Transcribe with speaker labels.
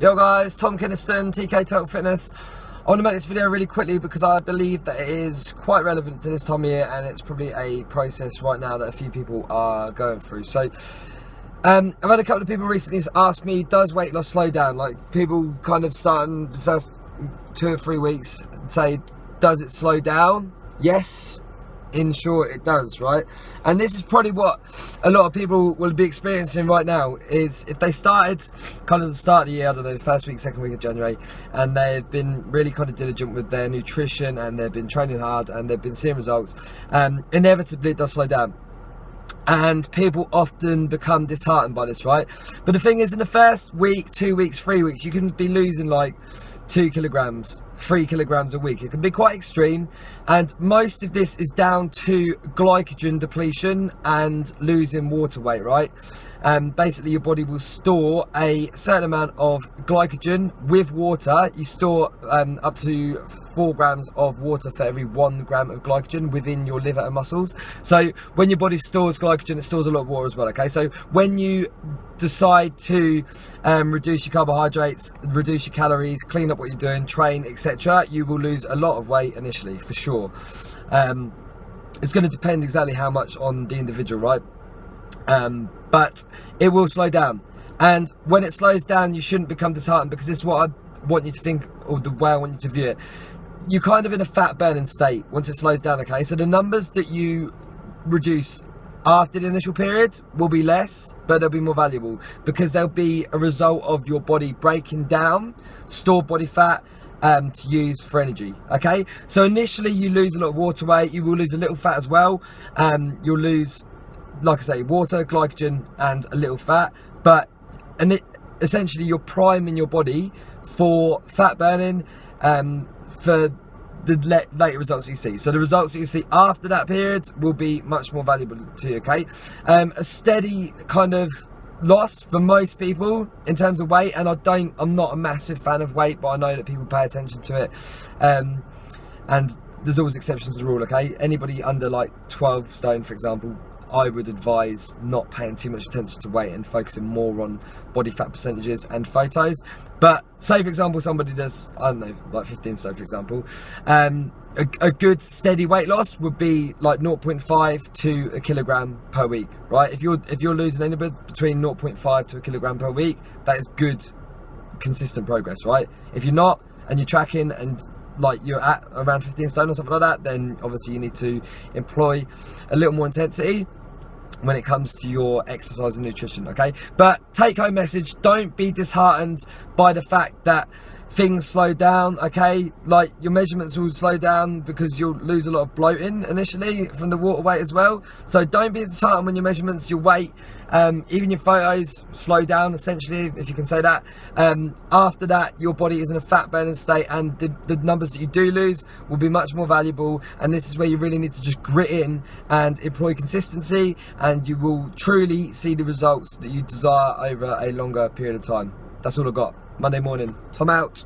Speaker 1: Yo guys, Tom Kinniston, TK Total Fitness. I want to make this video really quickly because I believe that it is quite relevant to this time of year, and it's probably a process right now that a few people are going through. So I've had a couple of people recently ask me, does weight loss slow down? Like, people kind of starting the first 2 or 3 weeks say, does it slow down? Yes, in short it does, right? And this is probably what a lot of people will be experiencing right now, is if they started kind of the start of the year, I don't know, the first week, second week of January, and they've been really kind of diligent with their nutrition and they've been training hard and they've been seeing results, inevitably it does slow down. And people often become disheartened by this, right? But the thing is, in the first week, 2 weeks, 3 weeks, you can be losing like 2 kilograms, 3 kilograms a week. It can be quite extreme, and most of this is down to glycogen depletion and losing water weight, right? Basically your body will store a certain amount of glycogen with water. You store up to 4 grams of water for every 1 gram of glycogen within your liver and muscles. So when your body stores glycogen, it stores a lot of water as well, okay? So when you decide to reduce your carbohydrates, reduce your calories, clean up what you're doing, train, etc., you will lose a lot of weight initially, for sure. It's going to depend exactly how much on the individual, right? But it will slow down, and when it slows down, you shouldn't become disheartened, because this is what I want you to think, or the way I want you to view it. You're kind of in a fat burning state once it slows down, okay? So the numbers that you reduce after the initial period will be less, but they'll be more valuable, because they'll be a result of your body breaking down stored body fat to use for energy, okay? So initially you lose a lot of water weight, you will lose a little fat as well. You'll lose, like I say, water, glycogen, and a little fat, essentially you're priming your body for fat burning, for the later results you see. So the results that you see after that period will be much more valuable to you, okay? A steady kind of loss for most people in terms of weight, and I'm not a massive fan of weight, but I know that people pay attention to it, and there's always exceptions to the rule, okay? Anybody under like 12 stone, for example, I would advise not paying too much attention to weight and focusing more on body fat percentages and photos. But say, for example, somebody that's, I don't know, like 15 stone, for example, a good steady weight loss would be like 0.5 to a kilogram per week, right? If you're losing anywhere between 0.5 to a kilogram per week, that is good, consistent progress, right? If you're not, and you're tracking and like you're at around 15 stone or something like that, then obviously you need to employ a little more intensity when it comes to your exercise and nutrition, okay? But take home message, don't be disheartened by the fact that things slow down, okay? Like, your measurements will slow down because you'll lose a lot of bloating initially from the water weight as well. So don't be disheartened when your measurements, your weight, even your photos slow down, essentially, if you can say that. After that, your body is in a fat burning state, and the numbers that you do lose will be much more valuable. And this is where you really need to just grit in and employ consistency, and you will truly see the results that you desire over a longer period of time. That's all I've got. Monday morning. Tom out.